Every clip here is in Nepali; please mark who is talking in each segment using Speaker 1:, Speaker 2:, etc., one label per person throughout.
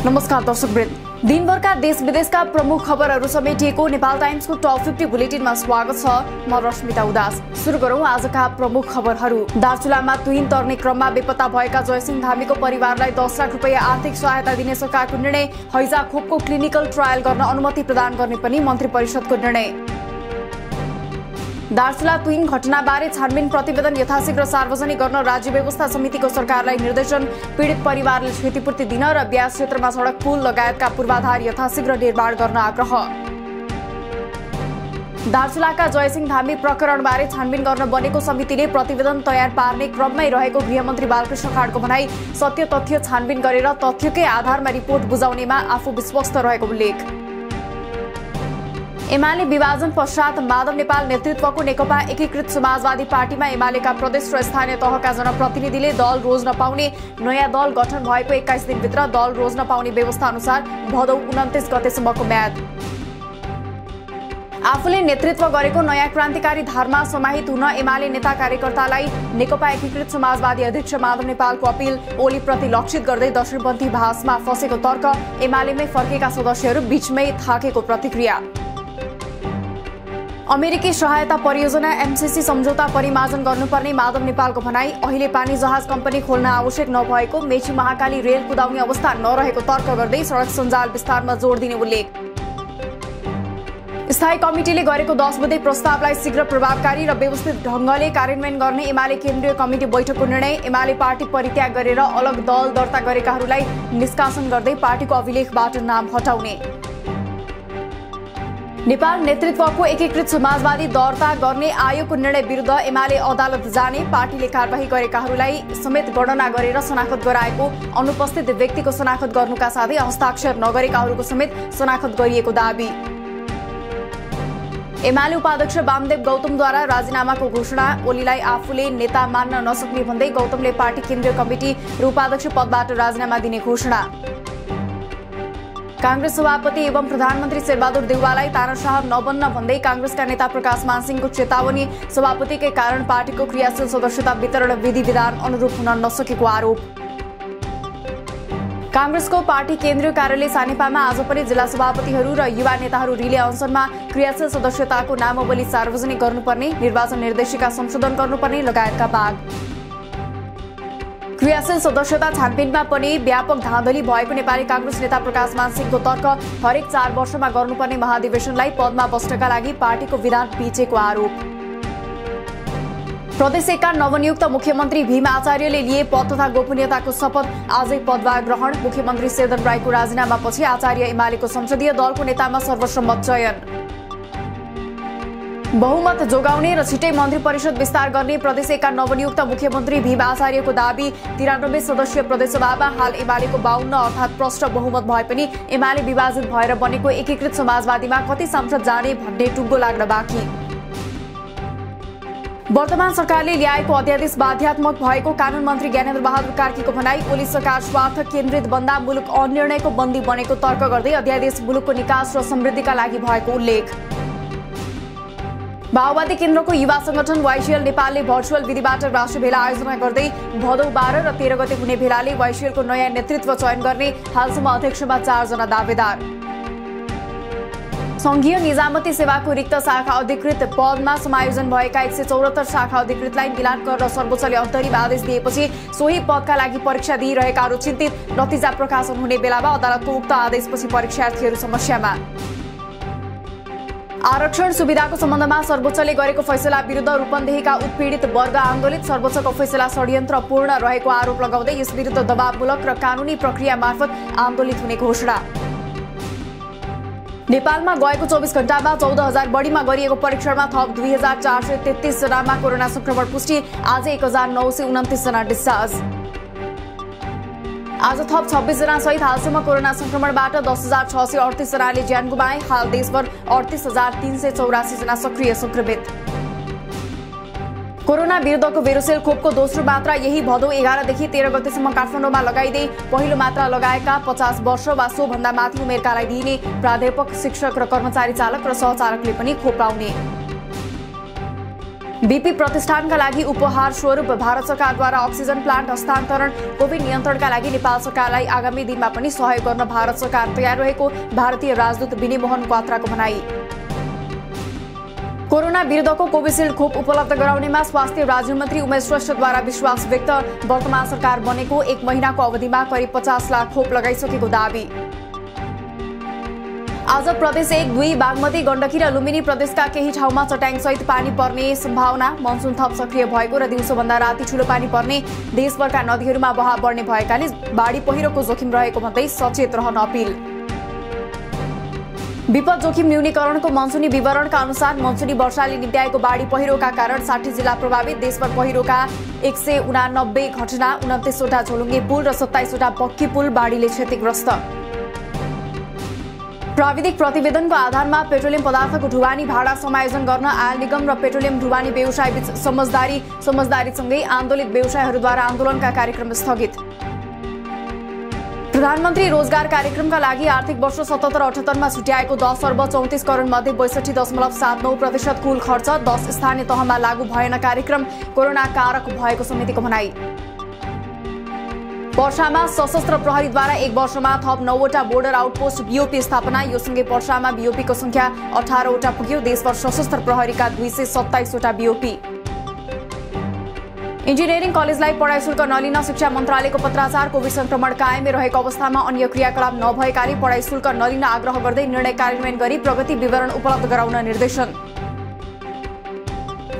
Speaker 1: नमस्कार दर्शकवृन्द, दिनभरका देश विदेशका प्रमुख खबरहरू समेटिएको नेपाल टाइम्सको टप 50 बुलेटिनमा स्वागत छ। म रश्मिता उदास। सुरु गरौँ आजका प्रमुख खबरहरू। दार्चुलामा तुहिन तर्ने क्रममा बेपत्ता भएका जयसिंह धामीको परिवारलाई 10 लाख रुपैयाँ आर्थिक सहायता दिने सरकारको निर्णय। हैजा खोपको क्लिनिकल ट्रायल गर्न अनुमति प्रदान गर्ने पनि मन्त्री परिषदको निर्णय। दार्चुला तुहिन घटनाबारे छानबिन प्रतिवेदन यथाशीघ्र सार्वजनिक गर्न राज्य व्यवस्था समितिको सरकारलाई निर्देशन। पीडित परिवारले क्षतिपूर्ति दिन र ब्याज क्षेत्रमा सडक पुल लगायतका पूर्वाधार यथाशीघ्र निर्माण गर्न आग्रह। दार्चुलाका जयसिंह धामी प्रकरणबारे छानबिन गर्न बनेको समितिले प्रतिवेदन तयार पार्ने क्रममै रहेको गृहमन्त्री बालकृष्ण खाडको भनाई। सत्य तथ्य छानबिन गरेर तथ्यकै आधारमा रिपोर्ट बुझाउनेमा आफू विश्वस्त रहेको उल्लेख। एमाले विभाजन पश्चात माधव नेपाल नेतृत्वको नेकपा एकीकृत समाजवादी पार्टीमा एमालेका प्रदेश र स्थानीय तहका जनप्रतिनिधिले दल रोज्न पाउने। नयाँ दल गठन भएको 21 दिनभित्र दल रोज्न पाउने व्यवस्था अनुसार भदौ 29 गतेसम्मको म्याद। आफूले नेतृत्व गरेको नयाँ क्रान्तिकारी धारमा समाहित हुन एमाले नेता कार्यकर्तालाई नेकपा एकीकृत समाजवादी अध्यक्ष माधव नेपालको अपील। ओलीप्रति लक्षित गर्दै दक्षिणपन्थी भाषमा फसेको तर्क। एमालेमै फर्केका सदस्यहरू बीचमै थाकेको प्रतिक्रिया। अमेरिकी सहायता परियोजना एमसीसी सम्झौता परिमार्जन गर्नुपर्ने माधव नेपालको भनाई। अहिले पानी जहाज कम्पनी खोल्न आवश्यक नभएको मेची महाकाली रेल कुदाउने अवस्था नरहेको तर्क गर्दै सडक सञ्जाल विस्तारमा जोड दिने उल्लेख। स्थायी कमिटिले गरेको 10 बुँदे प्रस्तावलाई शीघ्र प्रभावकारी र व्यवस्थित ढंगले कार्यान्वयन गर्ने एमाले केन्द्रीय कमिटी बैठकको निर्णय। एमाले पार्टी परित्याग गरेर अलग दल दर्ता गरेकाहरूलाई निष्कासन गर्दै पार्टीको अभिलेखबाट नाम हटाउने। नेपाल नेतृत्वको एकीकृत समाजवादी दर्ता गर्ने आयोगको निर्णय विरुद्ध एमाले अदालत जाने। पार्टीले कारबाही गरेकाहरूलाई समेत गणना गरेर शनाखत गराएको। अनुपस्थित व्यक्तिको शनाखत गर्नुका साथै हस्ताक्षर नगरेकाहरूको समेत शनाखत गरिएको दाबी। एमाले उपाध्यक्ष वामदेव गौतमद्वारा राजीनामाको घोषणा। ओलीलाई आफूले नेता मान्न नसक्ने भन्दै गौतमले पार्टी केन्द्रीय कमिटी र उपाध्यक्ष पदबाट राजीनामा दिने घोषणा। कांग्रेस सभापति एवं प्रधानमन्त्री शेरबहादुर देउवालाई तानाशाह नबन्न भन्दै कांग्रेसका नेता प्रकाश मानसिंहको चेतावनी। सभापतिकै कारण पार्टीको क्रियाशील सदस्यता वितरण विधि विधान अनुरूप हुन नसकेको आरोप। कांग्रेसको पार्टी केन्द्रीय कार्यालय सानेपामा आज पनि जिल्ला सभापतिहरू र युवा नेताहरू रिले अनसनमा। क्रियाशील सदस्यताको नामावली सार्वजनिक गर्नुपर्ने, निर्वाचन निर्देशिका संशोधन गर्नुपर्ने लगायतका माग। क्रियाशील सदस्यता छानबिनमा पनि व्यापक धाँधली भएको नेपाली कांग्रेस नेता प्रकाश मानसिंहको तर्क। हरेक 4 वर्षमा गर्नुपर्ने महाधिवेशनलाई पदमा बस्नका लागि पार्टीको विधान पिचेको आरोप। प्रदेश 1 का नवनियुक्त मुख्यमन्त्री भीम आचार्यले लिए पद तथा गोपनीयताको शपथ। आजै पदभार ग्रहण। मुख्यमन्त्री शेरबहादुर राईको राजीनामापछि आचार्य एमालेको संसदीय दलको नेतामा सर्वसम्मत चयन। बहुमत जोगाउने र छिटै मन्त्री परिषद विस्तार गर्ने प्रदेश 1 का नवनियुक्त मुख्यमन्त्री भीम आचार्यको दाबी। 93 सदस्यीय प्रदेशसभामा हाल एमालेको 52 अर्थात् प्रष्ट बहुमत भए पनि एमाले विभाजित भएर बनेको एकीकृत समाजवादीमा कति सांसद जाने भन्ने टुङ्गो लाग्न बाँकी। वर्तमान सरकारले ल्याएको अध्यादेश बाध्यात्मक भएको कानून मन्त्री ज्ञानेन्द्र बहादुर कार्कीको भनाई। ओली सरकार स्वार्थ केन्द्रित बन्दा मुलुक अनिर्णयको बन्दी बनेको तर्क गर्दै अध्यादेश मुलुकको निकास र समृद्धिका लागि भएको उल्लेख। माओवादी केन्द्रको युवा संगठन वाइसिएल नेपालले भर्चुअल विधिबाट राष्ट्रिय भेला आयोजना गर्दै भदौ 12 र 13 गते हुने भेलाले वाइसिएलको नयाँ नेतृत्व चयन गर्ने। हालसम्म अध्यक्षमा 4 जना दावेदार। संघीय निजामती सेवाको रिक्त शाखा अधिकृत पदमा समायोजन भएका 174 शाखा अधिकृतलाई मिलान गरेर सर्वोच्चले अन्तरिम आदेश दिएपछि सोही पदका लागि परीक्षा दिइरहेकाहरू चिन्तित। नतिजा प्रकाशन हुने बेलामा अदालतको उक्त आदेशपछि परीक्षार्थीहरू समस्यामा। आरक्षण सुविधाको सम्बन्धमा सर्वोच्चले गरेको फैसला विरुद्ध रूपन्देहीका उत्पीडित वर्ग आन्दोलित। सर्वोच्चको फैसला षड्यन्त्रपूर्ण रहेको आरोप लगाउँदै यस विरुद्ध दबावमूलक र कानूनी प्रक्रिया मार्फत आन्दोलित हुने घोषणा। नेपालमा गएको 24 घण्टामा 14,000 बढीमा गरिएको परीक्षणमा थप 2,433 जनामा कोरोना संक्रमण पुष्टि। आज 1,929 जना डिस्चार्ज। आज थप 26 जना सहित हालसम्म कोरोना संक्रमणबाट 10,638 जनाले ज्यान गुमाए। हाल देशभर 38,384 जना सक्रिय संक्रमित। कोरोना विरुद्धको भेरोसेल खोपको दोस्रो मात्रा यही भदौ 11 देखि 13 गतेसम्म काठमाडौँमा लगाइदै पहिलो मात्रा लगाएका 50 वर्ष वा सोभन्दा माथि उमेरकालाई दिइने। प्राध्यापक, शिक्षक र कर्मचारी चालक र सहचालकले पनि खोप पाउने। बीपी प्रतिष्ठानका लागि उपहार स्वरूप भारत सरकारद्वारा अक्सिजन प्लान्ट हस्तान्तरण। कोभिड नियन्त्रणका लागि नेपाल सरकारलाई आगामी दिनमा पनि सहयोग गर्न भारत सरकार तयार रहेको भारतीय राजदूत विनय मोहन क्वात्राको भनाई। कोरोना विरुद्धको कोभिसिल्ड खोप उपलब्ध गराउनेमा स्वास्थ्य राज्यमन्त्री उमेश श्रेष्ठद्वारा विश्वास व्यक्त। वर्तमान सरकार बनेको 1 महिनाको अवधिमा करिब 50 लाख खोप लगाइसकेको दावी। आज प्रदेश 1, 2, बागमती, गण्डकी र लुम्बिनी प्रदेशका केही ठाउँमा चट्याङसहित पानी पर्ने सम्भावना। मनसुन थप सक्रिय भएको र दिउँसोभन्दा राति ठूलो पानी पर्ने। देशभरका नदीहरूमा बहाव बढ्ने भएकाले बाढी पहिरोको जोखिम रहेको भन्दै सचेत रहन अपील। विपद जोखिम न्यूनीकरणको मनसुनी विवरणका अनुसार मनसुनी वर्षाले निम्त्याएको बाढी पहिरोका कारण 60 जिल्ला प्रभावित। देशभर पहिरोका 189 घटना, 29 वटा झोलुङ्गे पुल र 27 वटा पक्की पुल बाढीले क्षतिग्रस्त। प्राविधिक प्रतिवेदनको आधारमा पेट्रोलियम पदार्थको ढुवानी भाडा समायोजन गर्न आयल निगम र पेट्रोलियम ढुवानी व्यवसाय बीच समझदारीसँगै आन्दोलित व्यवसायहरूद्वारा आन्दोलनका कार्यक्रम स्थगित। प्रधानमन्त्री रोजगार कार्यक्रमका लागि आर्थिक वर्ष 77-78 मा छुट्याएको 10 अर्ब 34 करोड मध्ये 62.79% कुल खर्च। 10 स्थानीय तहमा लागू भएन कार्यक्रम। कोरोना कारक भएको समितिको भनाई। पर्सामा सशस्त्र प्रहरीद्वारा 1 वर्षमा थप 9 वटा बोर्डर आउटपोस्ट बीओपी स्थापना। यो सँगै पर्सामा बीओपीको संख्या 18 वटा पुग्यो। देशभर सशस्त्र प्रहरीका 227 वटा बीओपी। इन्जिनियरिङ कलेजलाई पढाइ शुल्क नलिन शिक्षा मन्त्रालयको पत्राचार। कोभिड संक्रमण कायमै रहेको अवस्थामा अन्य क्रियाकलाप नभएकाले पढाइ शुल्क नलिन आग्रह गर्दै निर्णय कार्यान्वयन गरी प्रगति विवरण उपलब्ध गराउन निर्देशन।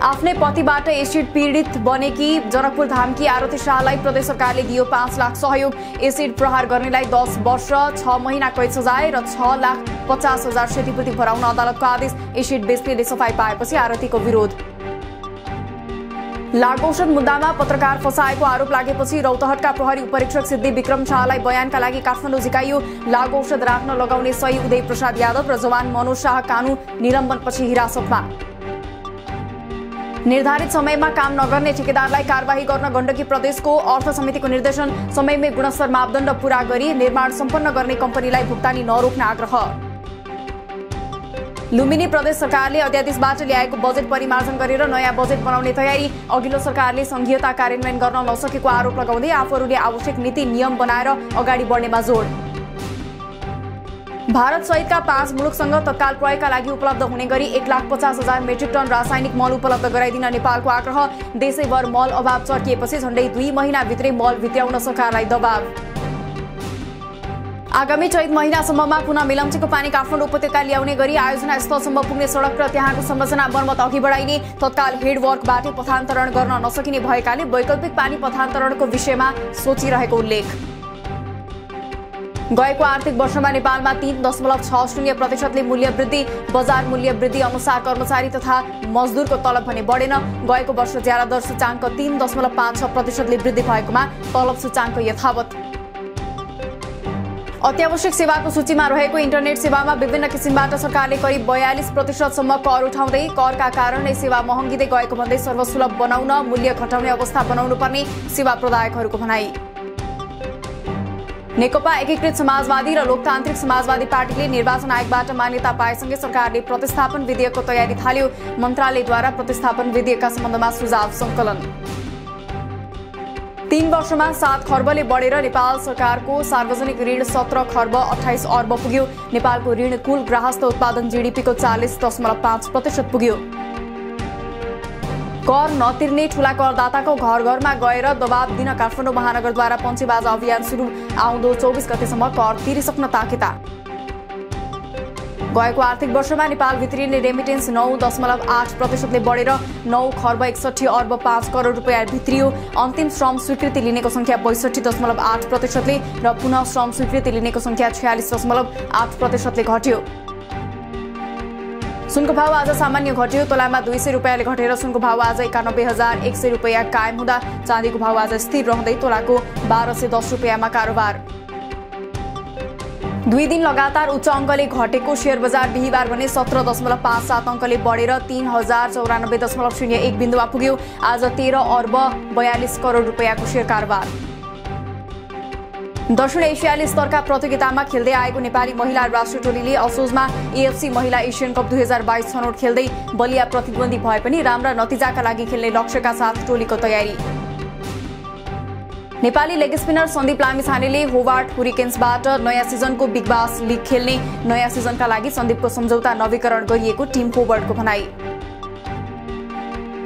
Speaker 1: आफ्नै पतिबाट एसिड पीडित बनेकी जनकपुर धामकी आरती शाहलाई प्रदेश सरकारले दियो 5 लाख सहयोग। एसिड प्रहार गर्नेलाई 10 वर्ष 6 महिना कैद सजाय र 6,50,000 क्षतिपूर्ति भराउन अदालतको आदेश। एसिड बेच्नेले सफाई पाएपछि आरतीको विरोध। लागौषध मुद्दामा पत्रकार फसाएको आरोप लागेपछि रौतहटका प्रहरी उपरीक्षक सिद्धि विक्रम शाहलाई बयानका लागि काठमाडौँ झिकाइयो। लागौषध राख्न लगाउने सही उदय प्रसाद यादव र जवान मनोज शाह कानू निलम्बनपछि हिरासतमा। निर्धारित समयमा काम नगर्ने ठेकेदारलाई कारबाही गर्न गण्डकी प्रदेशको अर्थ समितिको निर्देशन। समयमै गुणस्तर मापदण्ड पूरा गरी निर्माण सम्पन्न गर्ने कम्पनीलाई भुक्तानी नरोक्न आग्रह। लुम्बिनी प्रदेश सरकारले अध्यादेशबाट ल्याएको बजेट परिमार्जन गरेर नयाँ बजेट बनाउने तयारी। अघिल्लो सरकारले संघीयता कार्यान्वयन गर्न नसकेको आरोप लगाउँदै आफूहरूले आवश्यक नीति नियम बनाएर अगाडि बढ्नेमा जोड। भारत सहितका 5 मुलुकसँग तत्काल प्रयोगका लागि उपलब्ध हुने गरी 1,50,000 मेट्रिक टन रासायनिक मल उपलब्ध गराइदिन नेपालको आग्रह। देशैभर मल अभाव चर्किएपछि झण्डै 2 महिनाभित्रै मल भित्र्याउन सरकारलाई दबाव। आगामी चैत महिनासम्ममा पुनः मेलम्चीको पानी काठमाडौँ उपत्यका ल्याउने गरी आयोजना स्थलसम्म पुग्ने सडक र त्यहाँको संरचना मर्मत अघि बढाइने। तत्काल हेडवर्कबाट पथान्तरण गर्न नसकिने भएकाले वैकल्पिक पानी पथान्तरणको विषयमा सोचिरहेको उल्लेख। गएको आर्थिक वर्षमा नेपालमा 3.60% मूल्य वृद्धि। बजार मूल्य वृद्धि अनुसार कर्मचारी तथा मजदुरको तलब भने बढेन। गएको वर्ष ज्याला दर सूचाङ्क 3.56% वृद्धि भएकोमा तलब सूचाङ्क यथावत। अत्यावश्यक सेवाको सूचीमा रहेको इन्टरनेट सेवामा विभिन्न किसिमबाट सरकारले करिब 42% सम्म कर उठाउँदै करका कारणले सेवा महँगिँदै गएको भन्दै सर्वसुलभ बनाउन मूल्य घटाउने अवस्था बनाउनु पर्ने सेवा प्रदायकहरूको भनाई। नेकपा एकीकृत समाजवादी र लोकतान्त्रिक समाजवादी पार्टीले निर्वाचन आयोगबाट मान्यता पाएसँगै सरकारले प्रतिस्थापन विधेयकको तयारी थाल्यो। मन्त्रालयद्वारा प्रतिस्थापन विधेयकका सम्बन्धमा सुझाव संकलन। 3 वर्षमा 7 खर्बले बढेर नेपाल सरकारको सार्वजनिक ऋण 17 खर्ब 28 अर्ब पुग्यो। नेपालको ऋण कुल गृहस्थ उत्पादन जीडीपीको 40.5% पुग्यो। कर नतिर्ने ठूला करदाताको घर घरमा गएर दबाब दिन काठमाडौँ महानगरद्वारा पञ्चेबाज अभियान सुरु। आउँदो 24 गतेसम्म कर तिरिसक्न ताकेता। गएको आर्थिक वर्षमा नेपाल भित्रिने रेमिटेन्स 9.8%ले बढेर 9 खर्ब 61 अर्ब 5 करोड रुपियाँ भित्रियो। अन्तिम श्रम स्वीकृति लिनेको संख्या 62.8%ले र पुनः श्रम स्वीकृति लिनेको संख्या 46.8%ले घट्यो। सुनको भाव आज सामान्य घट्यो। तोलामा 200 रुपियाँले घटेर सुनको भाव आज 91,100 रुपियाँ कायम हुँदा चाँदीको भाव आज स्थिर रहँदै तोलाको 1210 रुपियाँमा कारोबार। 2 दिन लगातार उच्च अङ्कले घटेको शेयर बजार बिहीबार भने 17.57 अङ्कले बढेर 3094.01 बिन्दुमा पुग्यो। आज 13 अर्ब 42 करोड रुपियाँको शेयर कारोबार। दक्षिण एसियाली स्तरका प्रतियोगितामा खेल्दै आएको नेपाली महिला राष्ट्रिय टोलीले असोजमा एएफसी महिला एसियन कप 2022 छनौट खेल्दै बलिया प्रतिद्वन्दी भए पनि राम्रा नतिजाका लागि खेल्ने लक्ष्यका साथ टोलीको तयारी। नेपाली लेग स्पिनर सन्दीप लामिछानेले होबार्ट हुरिकेन्सबाट नयाँ सिजनको बिग बास लिग खेल्ने। नयाँ सिजनका लागि सन्दीपको सम्झौता नवीकरण गरिएको टिम होबार्टको भनाई।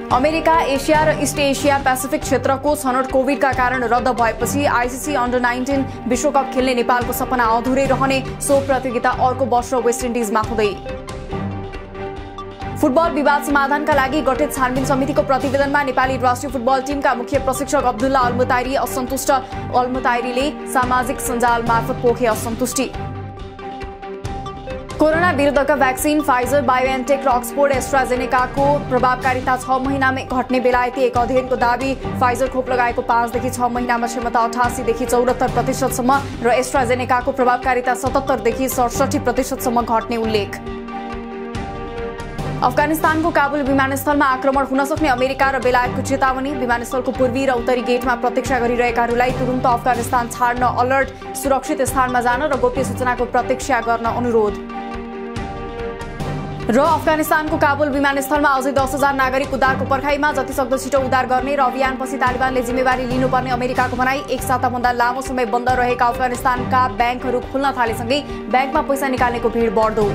Speaker 1: अमेरिका, एसिया र इस्ट एसिया पेसिफिक क्षेत्रको छनौट कोभिडका कारण रद्द भएपछि आईसीसी अन्डर 19 विश्वकप खेल्ने नेपालको सपना अधुरै रहने। सो प्रतियोगिता अर्को वर्ष वेस्ट इन्डिजमा हुँदै। फुटबल विवाद समाधानका लागि गठित छानबिन समितिको प्रतिवेदनमा नेपाली राष्ट्रिय फुटबल टिमका मुख्य प्रशिक्षक अब्दुल्ला अल्मुताइरी असन्तुष्ट। अल्मुताइरीले सामाजिक सञ्जाल मार्फत पोखे असन्तुष्टि। कोरोना विरुद्धका भ्याक्सिन फाइजर, बायोएनटेक र अक्सफोर्ड एस्ट्राजेनेकाको प्रभावकारिता 6 महिनामै घट्ने बेलायती एक अध्ययनको दावी। फाइजर खोप लगाएको 5 देखि 6 महिनामा क्षमता 88 देखि 74% र एस्ट्राजेनेकाको प्रभावकारिता 77 देखि 67% घट्ने उल्लेख। अफगानिस्तानको काबुल विमानस्थलमा आक्रमण हुन सक्ने अमेरिका र बेलायतको चेतावनी। विमानस्थलको पूर्वी र उत्तरी गेटमा प्रतीक्षा गरिरहेकाहरूलाई तुरुन्त अफगानिस्तान छाड्न अलर्ट। सुरक्षित स्थानमा जान र गोप्य सूचनाको प्रतीक्षा गर्न अनुरोध। र अफगानिस्तानको काबुल विमानस्थलमा अझै 10,000 नागरिक उद्धारको पर्खाइमा। जतिसक्दो छिटो उद्धार गर्ने र अभियानपछि तालिबानले जिम्मेवारी लिनुपर्ने अमेरिकाको भनाई। एक साताभन्दा लामो समय बन्द रहेका अफगानिस्तानका ब्याङ्कहरू खुल्न थालेसँगै ब्याङ्कमा पैसा निकाल्नेको भिड बढ्दो।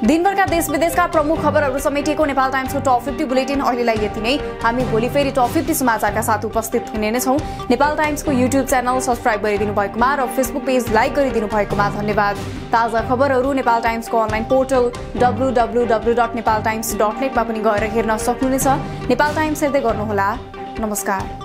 Speaker 1: दिनभरका देश विदेशका प्रमुख खबरहरू समेटिएको नेपाल टाइम्सको टप 50 बुलेटिन अहिलेलाई यति नै। हामी भोलि फेरि टप 50 समाचारका साथ उपस्थित हुने नै छौं। नेपाल टाइम्सको युट्युब च्यानल सब्स्क्राइब गरिदिनु भएकोमा र फेसबुक पेज लाइक गरिदिनु भएकोमा धन्यवाद। ताजा खबरहरू नेपाल टाइम्सको अनलाइन पोर्टल www.nepaltimes.net मा पनि गएर हेर्न सक्नुहुनेछ। नेपाल टाइम्स हेर्दै गर्नुहोला। नमस्कार।